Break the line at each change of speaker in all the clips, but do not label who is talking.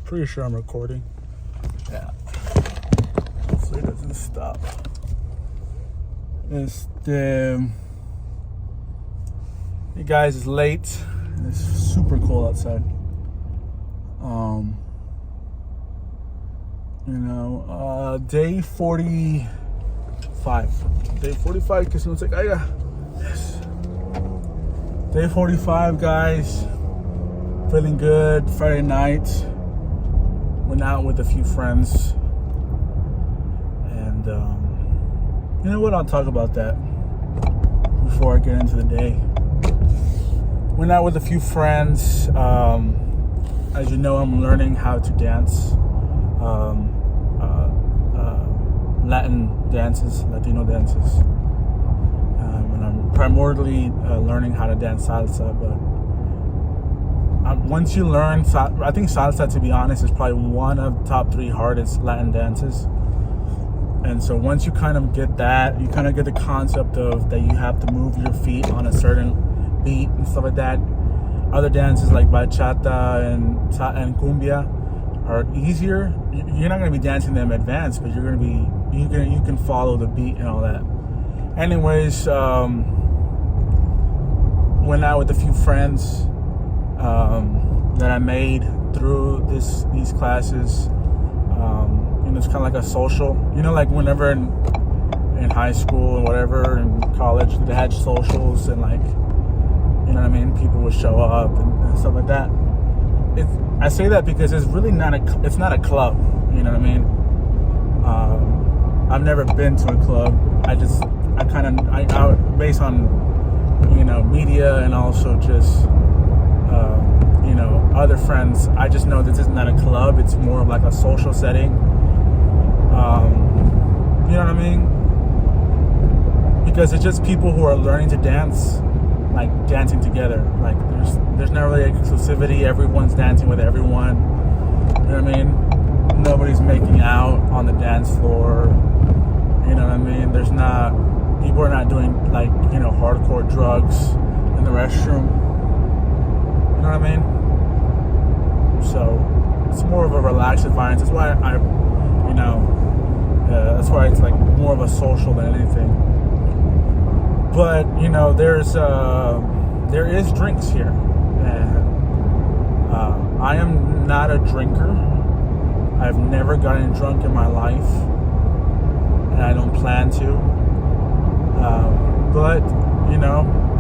Pretty sure I'm recording. Yeah. Hopefully it doesn't stop. Hey guys, it's late. It's super cold outside. Day 45. Day 45 because it's like, yes. Day 45, guys. Feeling good. Friday night. Went out with a few friends. And, you know what? I'll talk about that before I get into the day. Went out with a few friends. As you know, I'm learning how to dance. Latino dances. And I'm primarily learning how to dance salsa. But once you learn, I think salsa, to be honest, is probably one of the top 3 hardest Latin dances. And so once you kind of get that, you kind of get the concept of that you have to move your feet on a certain beat and stuff like that. Other dances like bachata and cumbia are easier. You're not going to be dancing them advanced, but you can follow the beat and all that. Anyways, went out with a few friends that I made through these classes. It's kind of like a social, like whenever in high school or whatever, in college, they had socials and people would show up and stuff like that. I say that because it's really not a club, I've never been to a club. I based on, media and also just, other friends, I just know this is not a club. It's more of like a social setting. You know what I mean? Because it's just people who are learning to dance, like dancing together. Like there's not really exclusivity. Everyone's dancing with everyone. You know what I mean? Nobody's making out on the dance floor. You know what I mean? People are not doing hardcore drugs in the restroom. You know what I mean? So it's more of a relaxed environment. That's why that's why it's like more of a social than anything. But there is drinks here, and I am not a drinker. I've never gotten drunk in my life, and I don't plan to. But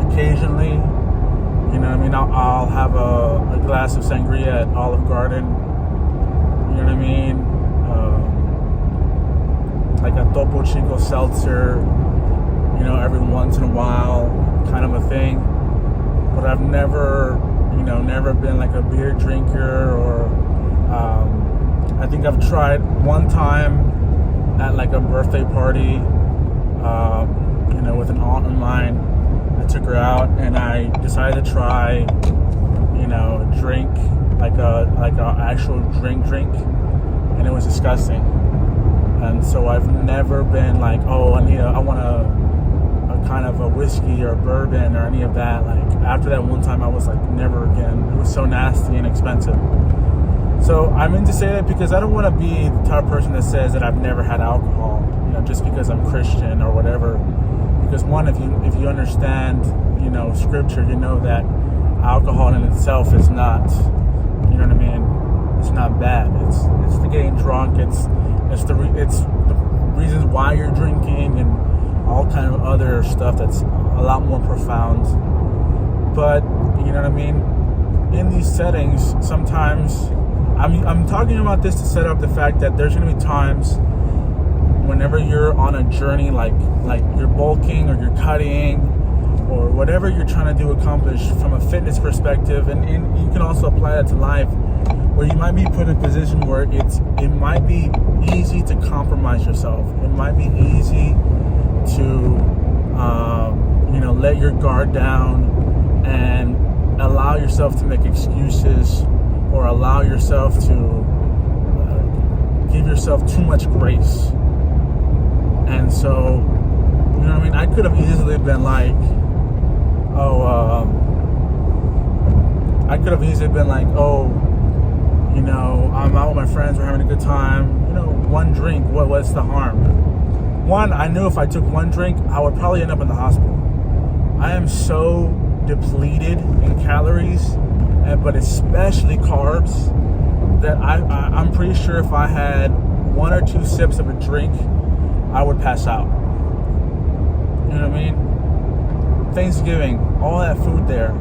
occasionally, I'll have a glass of sangria at Olive Garden. You know what I mean? Like a Topo Chico seltzer. Every once in a while, kind of a thing. But I've never been like a beer drinker, or I think I've tried one time at like a birthday party, with an aunt of mine. I took her out and I decided to try, a drink, like a actual drink, and it was disgusting. And so I've never been like, I want a kind of a whiskey or a bourbon or any of that. Like after that one time, I was like, never again. It was so nasty and expensive. So I mean to say that because I don't want to be the type of person that says that I've never had alcohol, just because I'm Christian or whatever. Because one, if you understand, scripture, that alcohol in itself is not, it's not bad. It's the getting drunk. It's the reasons why you're drinking and all kind of other stuff that's a lot more profound. But in these settings, sometimes I'm talking about this to set up the fact that there's going to be times whenever you're on a journey, like you're bulking or you're cutting or whatever you're trying to accomplish from a fitness perspective, and you can also apply that to life, where you might be put in a position where it might be easy to compromise yourself. It might be easy to let your guard down and allow yourself to make excuses, or allow yourself to give yourself too much grace. And so, I could have easily been like, I'm out with my friends, we're having a good time. You know, one drink, what's the harm? One, I knew if I took one drink, I would probably end up in the hospital. I am so depleted in calories, but especially carbs, that I'm pretty sure if I had 1 or 2 sips of a drink, I would pass out. You know what I mean? Thanksgiving, all that food there,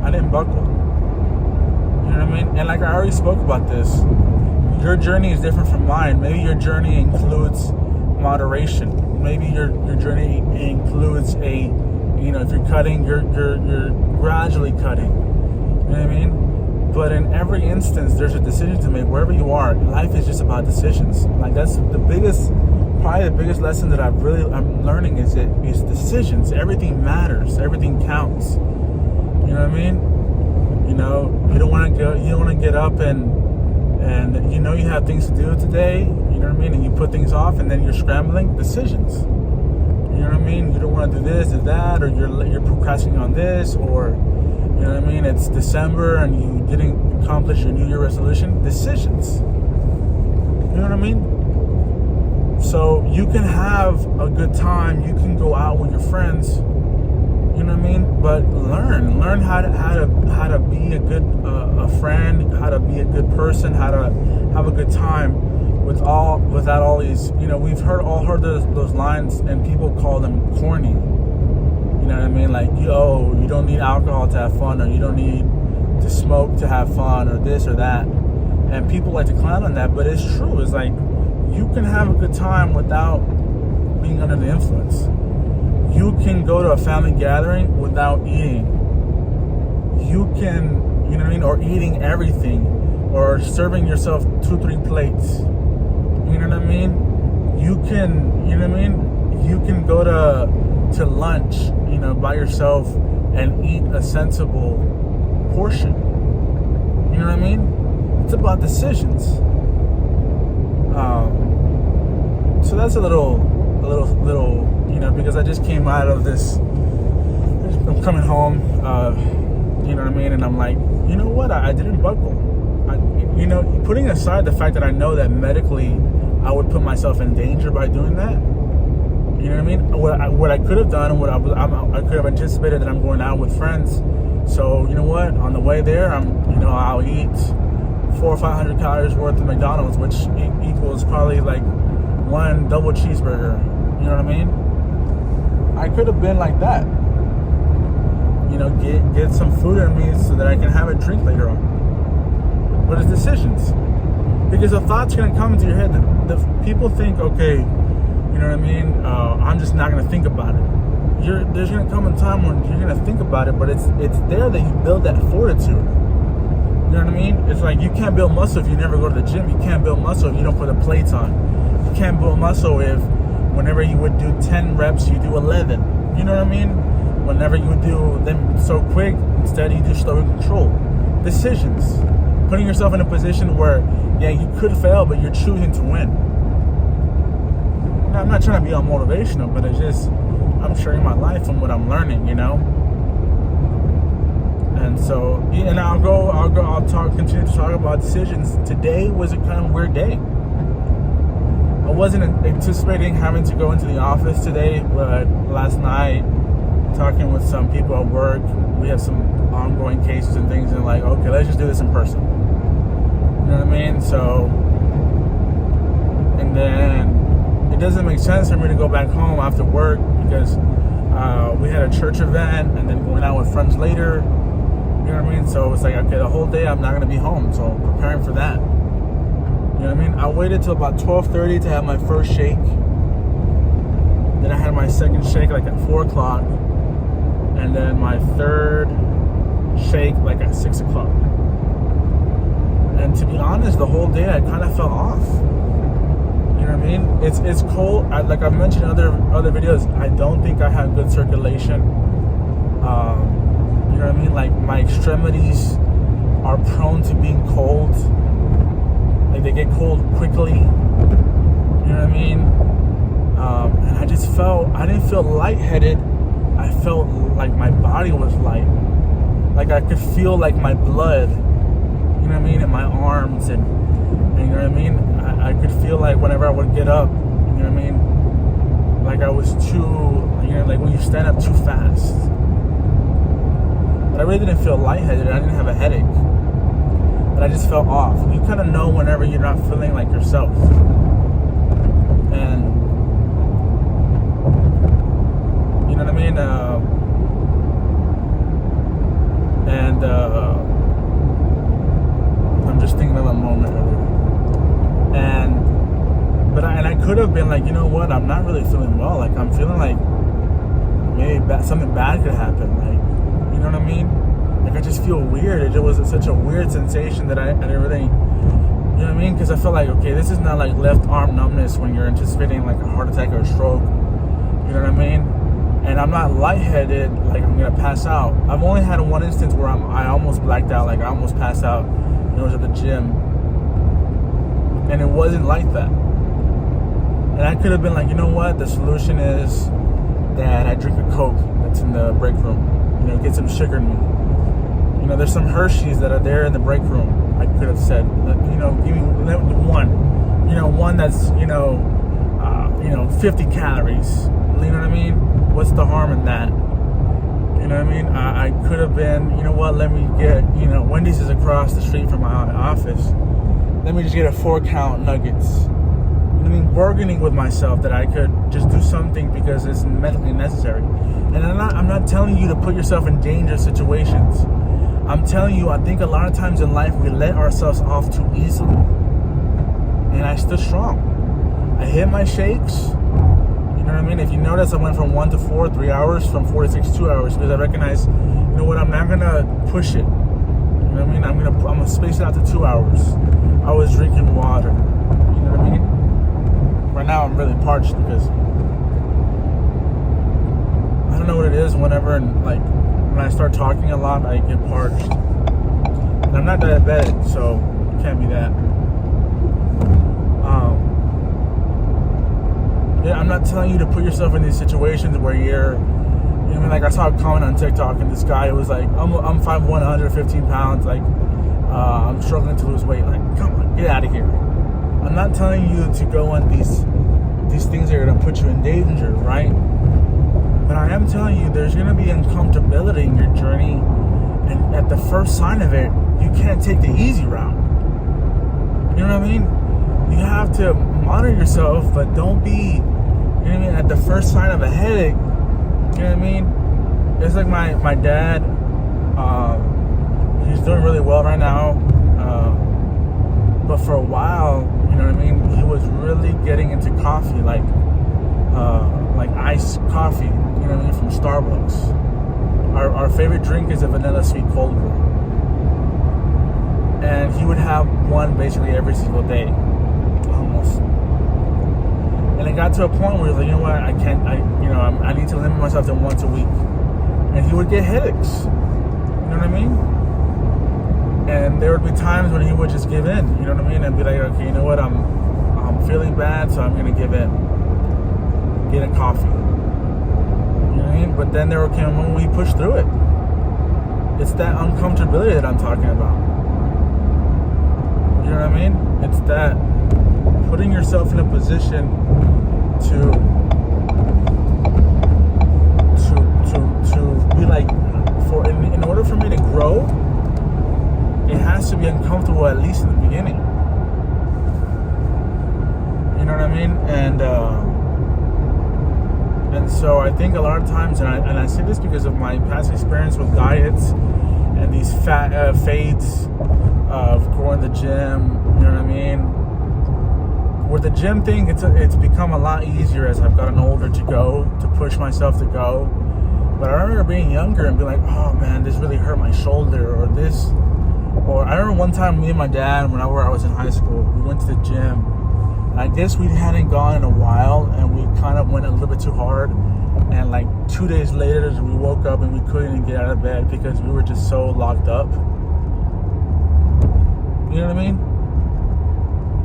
I didn't buckle. You know what I mean? And like I already spoke about this, your journey is different from mine. Maybe your journey includes moderation. Maybe your journey includes if you're cutting, you're gradually cutting. You know what I mean? But in every instance, there's a decision to make. Wherever you are, life is just about decisions. Like that's probably the biggest lesson that I'm learning is decisions. Everything matters. Everything counts. You know what I mean? You know, you don't want to get up and you know you have things to do today. You know what I mean? And you put things off, and then you're scrambling. Decisions. You know what I mean? You don't want to do this, do that, or you're procrastinating on this, or you know what I mean? It's December and you didn't accomplish your New Year resolution. Decisions. You know what I mean? So you can have a good time. You can go out with your friends. You know what I mean? But learn how to be a good a friend, how to be a good person, how to have a good time without all these. You know, we've all heard those lines, and people call them corny. You know what I mean? Like, you don't need alcohol to have fun, or you don't need to smoke to have fun, or this or that. And people like to clown on that, but it's true. It's like you can have a good time without being under the influence. You can go to a family gathering without eating. You can, you know what I mean, or eating everything, or serving yourself 2-3 plates. You know what I mean? You can, you know what I mean? You can go to lunch, you know, by yourself and eat a sensible portion. You know what I mean? It's about decisions. So that's a little, you know, because I just came out of this. I'm coming home, you know what I mean, and I'm like, you know what? I didn't buckle. You know, putting aside the fact that I know that medically I would put myself in danger by doing that. You know what I mean? What I could have done, I could have anticipated that I'm going out with friends. So you know what? On the way there, I'll eat 400 or 500 calories worth of McDonald's, which equals probably like 1 double cheeseburger. You know what I mean? I could have been like that. You know, get some food in me so that I can have a drink later on. But it's decisions. Because the thought's going to come into your head. The people think, okay, you know what I mean? I'm just not going to think about it. There's going to come a time when you're going to think about it, but it's there that you build that fortitude. You know what I mean? It's like you can't build muscle if you never go to the gym. You can't build muscle if you don't put the plates on. You can't build muscle if whenever you would do 10 reps, you do 11. You know what I mean? Whenever you would do them so quick, instead you do slow and control. Decisions. Putting yourself in a position where, yeah, you could fail, but you're choosing to win. Now, I'm not trying to be all motivational, but it's just, I'm sharing my life and what I'm learning, you know? And so, and I'll continue to talk about decisions. Today was a kind of weird day. I wasn't anticipating having to go into the office today, but last night, talking with some people at work, we have some ongoing cases and things, and like, okay, let's just do this in person. You know what I mean? So, and then it doesn't make sense for me to go back home after work because we had a church event and then going out with friends later. You know what I mean? So it's like, okay, the whole day I'm not going to be home, so I'm preparing for that. You know what I mean? I waited till about 12:30 to have my first shake. Then I had my second shake like at 4 o'clock. And then my third shake like at 6 o'clock. And to be honest, the whole day I kind of fell off. You know what I mean? It's cold. Like I've mentioned in other videos, I don't think I have good circulation. You know what I mean? Like my extremities are prone to being cold. Like they get cold quickly. You know what I mean? And I didn't feel lightheaded. I felt like my body was light. Like I could feel like my blood, you know what I mean, in my arm arms, and you know what I mean? I could feel like whenever I would get up, you know what I mean? Like I was like when you stand up too fast. But I really didn't feel lightheaded. I didn't have a headache. But I just felt off. You kind of know whenever you're not feeling like yourself. And, you know what I mean? I'm just thinking of a moment earlier. But I could have been like, you know what? I'm not really feeling well. Like, I'm feeling like maybe something bad could happen. Like, you know what I mean? Like, I just feel weird. It was such a weird sensation that I didn't really, you know what I mean? Because I felt like, okay, this is not like left arm numbness when you're anticipating like a heart attack or a stroke. You know what I mean? And I'm not lightheaded, like I'm gonna pass out. I've only had one instance where I almost blacked out, like I almost passed out. It was at the gym. And it wasn't like that. And I could have been like, you know what? The solution is that I drink a Coke that's in the break room. You know, get some sugar in me. You know, there's some Hershey's that are there in the break room. I could have said, you know, give me one. You know, one that's, 50 calories. You know what I mean? What's the harm in that? You know what I mean? I could have been, you know what? Let me get, Wendy's is across the street from my office. Let me just get a 4-count nuggets. I mean, bargaining with myself that I could just do something because it's medically necessary. And I'm not telling you to put yourself in dangerous situations. I'm telling you, I think a lot of times in life we let ourselves off too easily. And I stood strong. I hit my shakes. You know what I mean? If you notice, I went from 1 to 4, 3 hours, from 4 to 6, 2 hours, because I recognize, you know what, I'm not gonna push it. You know what I mean? I'm gonna space it out to 2 hours. I was drinking water. You know what I mean? Right now I'm really parched because I don't know what it is whenever when I start talking a lot I get parched. And I'm not diabetic, so it can't be that. I'm not telling you to put yourself in these situations where you're, you know what I mean? Like I saw a comment on TikTok and this guy was like, I'm 5'1", 115 pounds, like I'm struggling to lose weight. Like, come on, get out of here. I'm not telling you to go on these things that are going to put you in danger, right? But I am telling you there's going to be uncomfortability in your journey, and at the first sign of it, you can't take the easy route. You know what I mean? You have to monitor yourself, but don't be, you know what I mean, at the first sign of a headache, you know what I mean? It's like my dad, he's doing really well right now, but for a while, you know what I mean, he was really getting into coffee, like iced coffee, you know what I mean, from Starbucks. Our favorite drink is a vanilla sweet cold brew. And he would have one basically every single day, almost. And it got to a point where he was like, you know what, I need to limit myself to once a week. And he would get headaches, you know what I mean? And there would be times when he would just give in, you know what I mean? And be like, okay, you know what, I'm feeling bad, so I'm gonna give in. Get a coffee. You know what I mean? But then there came a moment when he pushed through it. It's that uncomfortability that I'm talking about. You know what I mean? It's that putting yourself in a position to be like, in order for me to grow, it has to be uncomfortable, at least in the beginning. You know what I mean? And so I think a lot of times, and I say this because of my past experience with diets and these fades of going to the gym, you know what I mean? With the gym thing, it's become a lot easier as I've gotten older to push myself to go. But I remember being younger and being like, oh man, this really hurt my shoulder, or this. Or I remember one time me and my dad, whenever I was in high school, we went to the gym. And I guess we hadn't gone in a while, and we kind of went a little bit too hard. And like 2 days later, we woke up and we couldn't even get out of bed because we were just so locked up. You know what I mean?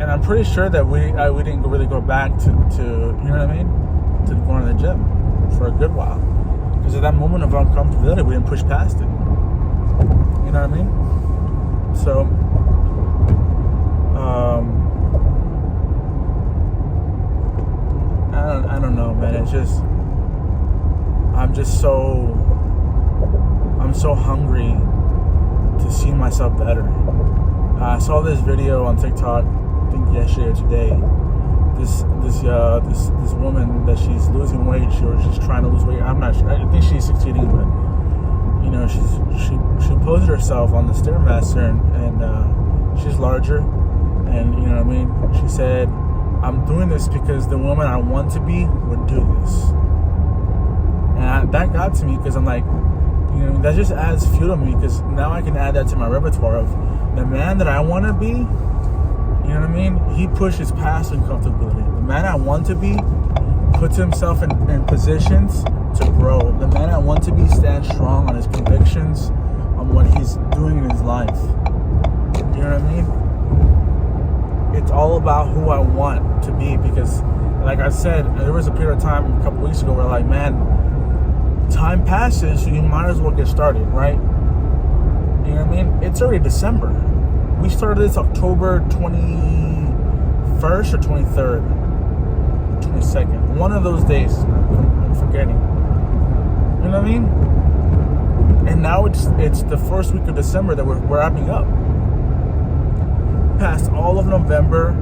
And I'm pretty sure that we didn't really go back to you know what I mean, to going to the gym for a good while, because of that moment of uncomfortability. We didn't push past it. You know what I mean? So I'm so hungry to see myself better. I saw this video on TikTok, I think yesterday or today. This woman that she's losing weight, or she's trying to lose weight. I'm not sure. I think she's succeeding, but you know, she posed herself on the Stairmaster, and she's larger, and you know what I mean. She said, "I'm doing this because the woman I want to be would do this," and that got to me because I'm like, you know, that just adds fuel to me, because now I can add that to my repertoire of the man that I want to be. You know what I mean? He pushes past uncomfortability. The man I want to be puts himself in positions to grow. The man I want to be stands strong on his convictions, on what he's doing in his life. You know what I mean? It's all about who I want to be, because, like I said, there was a period of time a couple weeks ago where, like, man, time passes, so you might as well get started, right? You know what I mean? It's already December. We started this October 21st or 23rd, 22nd. One of those days. I'm forgetting. You know what I mean? And now it's the first week of December that we're wrapping up. Past all of November,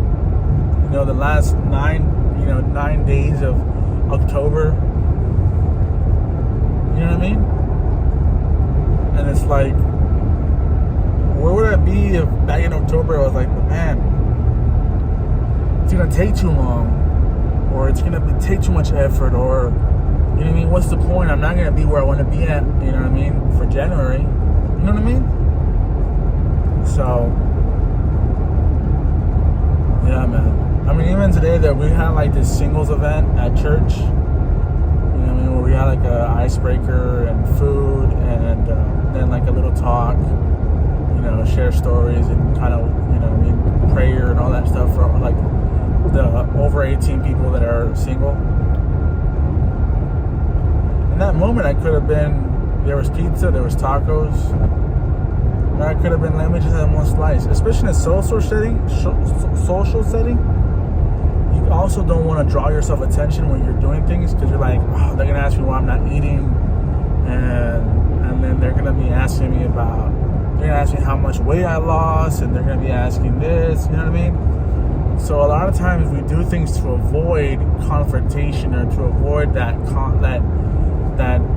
you know, the last 9 days of October. You know what I mean? And it's like, where would I be if back in October I was like, man, it's gonna take too long, or it's gonna take too much effort, or, you know what I mean? What's the point? I'm not gonna be where I want to be at. You know what I mean? For January, you know what I mean? So, yeah, man. I mean, even today that we had like this singles event at church. You know what I mean? Where we had like a icebreaker and food, and then like a little talk. You know, share stories and kind of, you know, I mean, prayer and all that stuff for like the over 18 people that are single. In that moment, I could have been, there was pizza, there was tacos, and I could have been, let me just have one slice. Especially in a social setting, you also don't want to draw yourself attention when you're doing things, because you're like, oh, they're gonna ask me why I'm not eating, and then they're gonna be asking me about. They're going to ask me how much weight I lost, and they're going to be asking this, you know what I mean? So a lot of times we do things to avoid confrontation, or to avoid that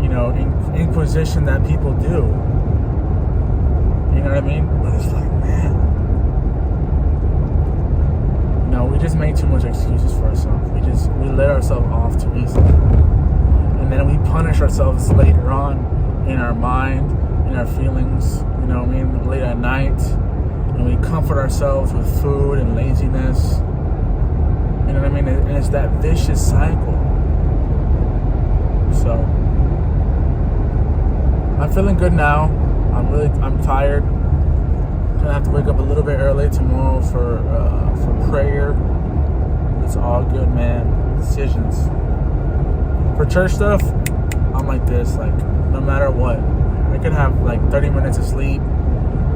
you know, inquisition that people do. You know what I mean? But it's like, man, no, we just make too much excuses for ourselves. We let ourselves off too easily. And then we punish ourselves later on in our mind, in our feelings, you know what I mean, late at night, and we comfort ourselves with food and laziness, you know what I mean, and it's that vicious cycle. So, I'm feeling good now. I'm tired. I'm gonna have to wake up a little bit early tomorrow for prayer. It's all good, man. Decisions. For church stuff, I'm like this, like, no matter what. I could have like 30 minutes of sleep. I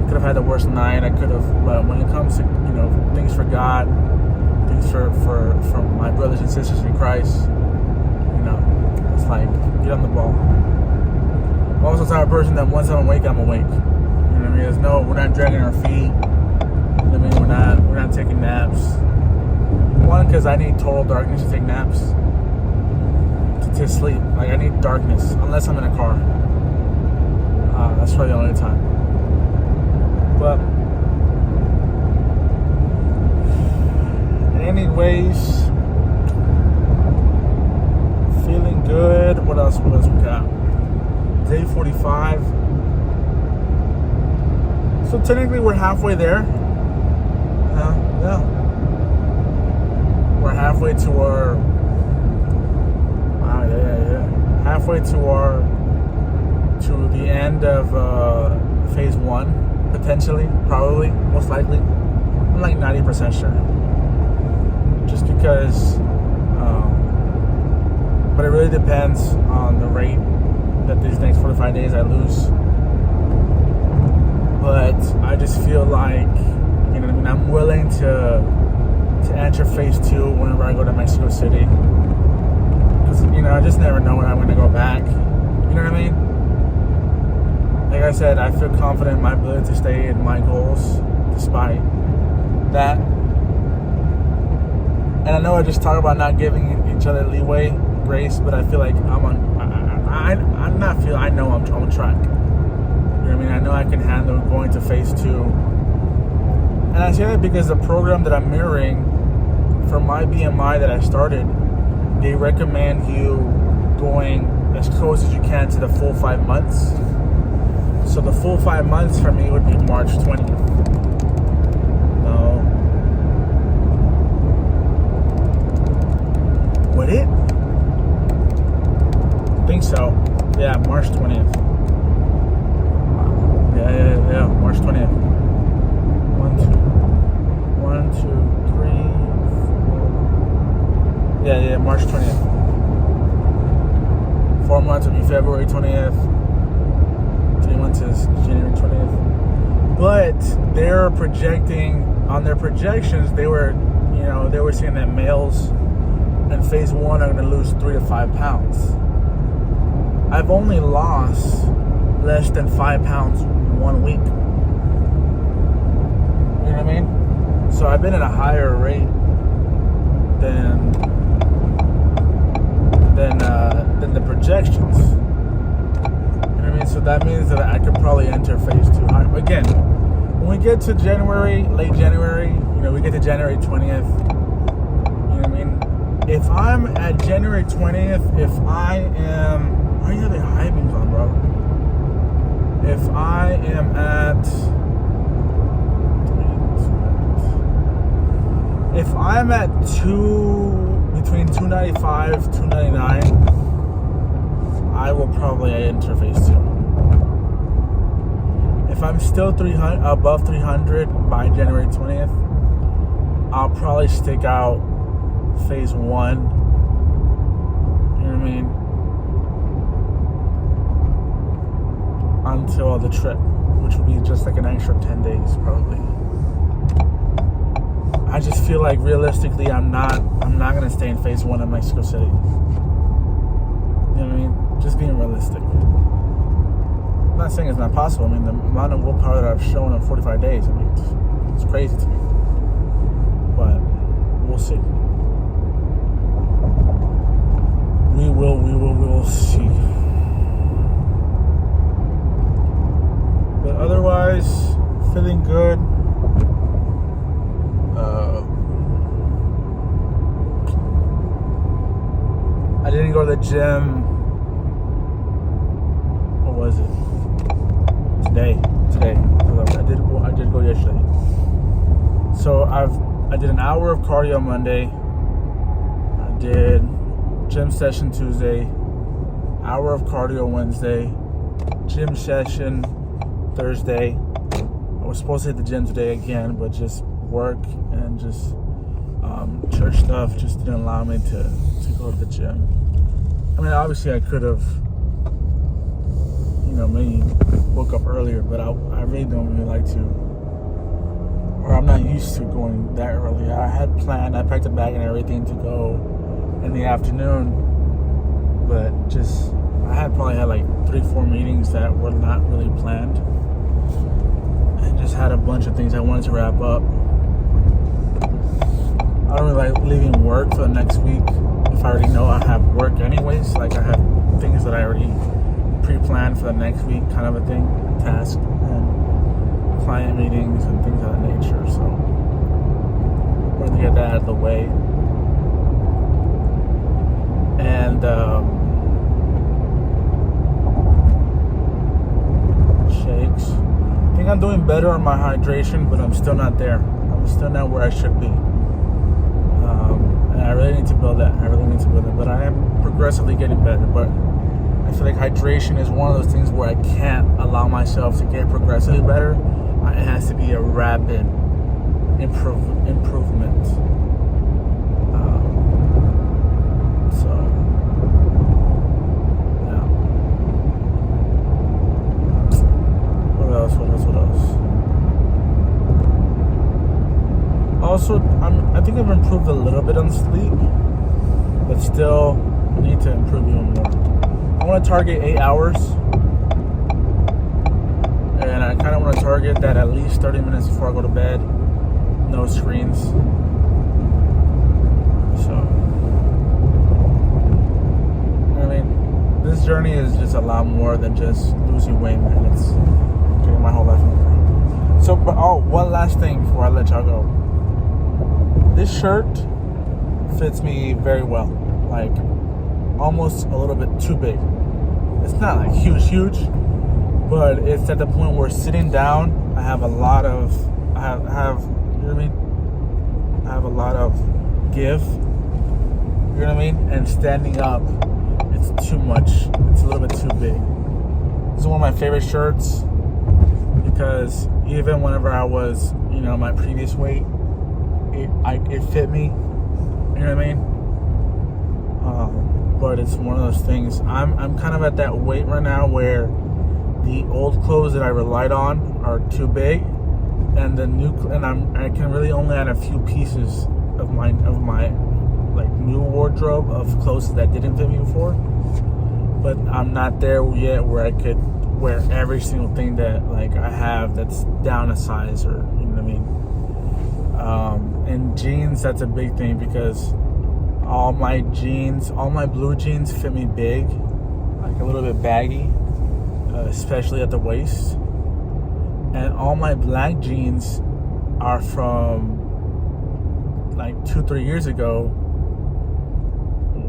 could have had the worst night. I could have, but when it comes to, you know, things for God, things for my brothers and sisters in Christ, you know, it's like, get on the ball. I'm also the type of person that once I'm awake, I'm awake. You know what I mean? There's no, we're not dragging our feet. You know what I mean? We're not taking naps. One, because I need total darkness to take naps. To sleep. Like, I need darkness, unless I'm in a car. That's probably the only time. But anyways, feeling good. What else we got? Day 45. So technically we're halfway there. Yeah. We're halfway to our halfway to the end of phase 1, potentially, probably, most likely. I'm like 90% sure. Just because, but it really depends on the rate that these next 45 days I lose. But I just feel like, you know what I mean, I'm willing to enter phase 2 whenever I go to Mexico City. Because, I just never know when I'm going to go back. You know what I mean? Like I said, I feel confident in my ability to stay in my goals despite that. And I know I just talk about not giving each other leeway, grace, but I feel like I know I'm on track. You know what I mean? I know I can handle going to phase 2. And I say that because the program that I'm mirroring for my BMI that I started, they recommend you going as close as you can to the full 5 months. So the full 5 months for me would be March 20th. No. Would it? I think so. Yeah, March 20th. Yeah, March 20th. 1, 2, 3, 4. Yeah, March 20th. 4 months would be February 20th. 3 months is January 20th. But they're projecting, on their projections, they were saying that males in phase 1 are going to lose 3 to 5 pounds. I've only lost less than 5 pounds 1 week. You know what I mean? So I've been at a higher rate than the projections. You know what I mean? So that means that I could probably enter phase 2 high. Again, when we get to January, late January, we get to January 20th. You know what I mean? If I'm at January 20th, why are you having high beams on, bro? If I am at between 295, 299, I will probably enter phase 2. If I'm still above 300 by January 20th, I'll probably stick out phase 1. You know what I mean? Until the trip, which will be just like an extra 10 days probably. I just feel like realistically I'm not gonna stay in phase 1 in Mexico City. You know what I mean? Just being realistic. I'm not saying it's not possible. I mean, the amount of willpower that I've shown in 45 days, I mean, it's crazy to me. But we'll see. We will see. But otherwise, feeling good. I didn't go to the gym. What was it? Today. I did go yesterday. So I did an hour of cardio Monday. I did gym session Tuesday. Hour of cardio Wednesday. Gym session Thursday. I was supposed to hit the gym today again, but just work and just church stuff just didn't allow me to go to the gym. I mean, obviously I could have, maybe woke up earlier, but I really don't really like to, or I'm not used to going that early. I had planned, I packed a bag and everything to go in the afternoon, but I had probably had like 3-4 meetings that were not really planned, and just had a bunch of things I wanted to wrap up. I don't really like leaving work for the next week if I already know I have work anyways. Like I have things that I already pre-planned for the next week, kind of a thing, task and client meetings and things of that nature. So I wanted to get that out of the way. And shakes. I think I'm doing better on my hydration, but I'm still not there. I'm still not where I should be. And I really need to build that. But I am progressively getting better. But I feel like hydration is one of those things where I can't allow myself to get progressively better. It has to be a rapid improvement. So, yeah. What else? Also, I think I've improved a little bit on sleep, but still need to improve even more. I want to target 8 hours, and I kind of want to target that at least 30 minutes before I go to bed. No screens. So, I mean, this journey is just a lot more than just losing weight, man. It's getting my whole life in order. So, one last thing before I let y'all go. This shirt fits me very well. Like, almost a little bit too big. It's not like huge, but it's at the point where sitting down, I have a lot of, you know what I mean? I have a lot of give, you know what I mean? And standing up, it's too much. It's a little bit too big. This is one of my favorite shirts because even whenever I was, you know, my previous weight, it fit me, you know what I mean? But it's one of those things. I'm kind of at that weight right now where the old clothes that I relied on are too big, and I can really only add a few pieces of my like new wardrobe of clothes that didn't fit me before. But I'm not there yet where I could wear every single thing that like I have that's down a size, or you know what I mean. And jeans, that's a big thing because all my blue jeans fit me big, like a little bit baggy, especially at the waist. And all my black jeans are from like 2-3 years ago,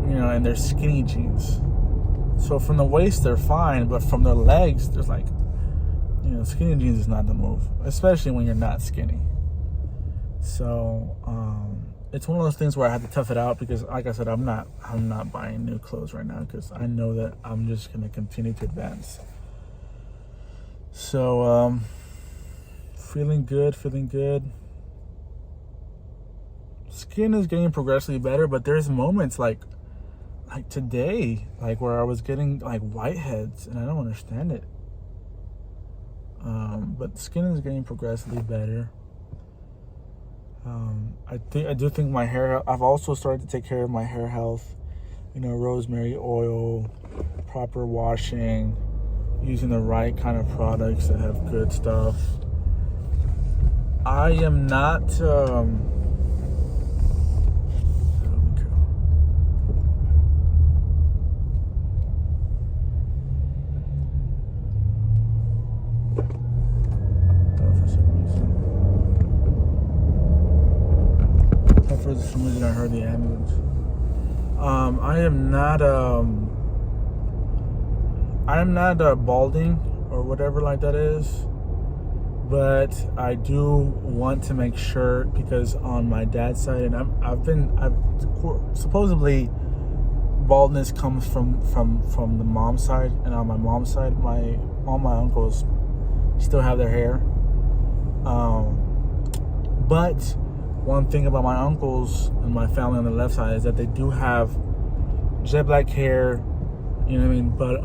you know, and they're skinny jeans. So from the waist, they're fine, but from the legs, there's like, you know, skinny jeans is not the move, especially when you're not skinny. So, it's one of those things where I have to tough it out because, like I said, I'm not buying new clothes right now because I know that I'm just going to continue to advance. So, feeling good. Skin is getting progressively better, but there's moments like today, like where I was getting like whiteheads, and I don't understand it. But skin is getting progressively better. I do think my hair, I've also started to take care of my hair health, you know, rosemary oil, proper washing, using the right kind of products that have good stuff. I am not, for some reason I heard the ambulance. I am not balding or whatever like that is, but I do want to make sure because on my dad's side, and I've supposedly baldness comes from the mom's side, and on my mom's side, all my uncles still have their hair. But one thing about my uncles and my family on the left side is that they do have jet black hair, you know what I mean? But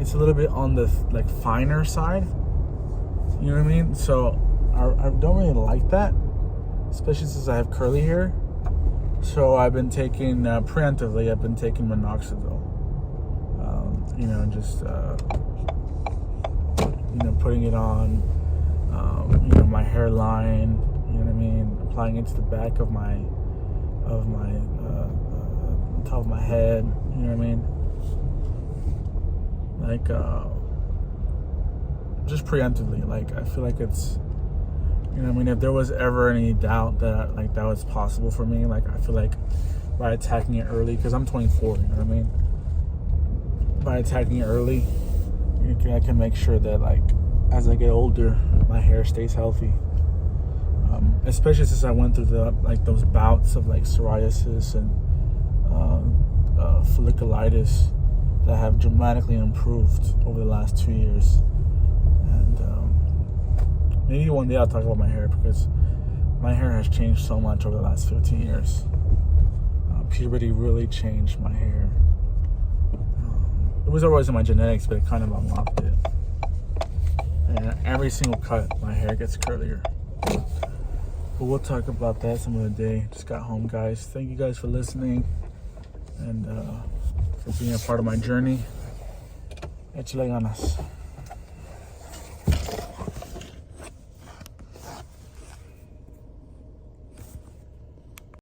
it's a little bit on the like finer side, you know what I mean? So I don't really like that, especially since I have curly hair. So I've been taking preemptively. I've been taking minoxidil, you know, just you know, putting it on, you know, my hairline. You know what I mean? Applying it to the back of my top of my head. You know what I mean? Like, just preemptively. Like, I feel like it's, you know what I mean? If there was ever any doubt that like that was possible for me, like I feel like by attacking it early, because I'm 24. You know what I mean? By attacking it early, I can make sure that like as I get older, my hair stays healthy. Especially since I went through those bouts of like psoriasis and folliculitis that have dramatically improved over the last 2 years. And maybe one day I'll talk about my hair because my hair has changed so much over the last 15 years. Puberty really changed my hair. It was always in my genetics, but it kind of unlocked it. And every single cut, my hair gets curlier. But we'll talk about that some other day. Just got home, guys. Thank you guys for listening. and for being a part of my journey. Échale ganas.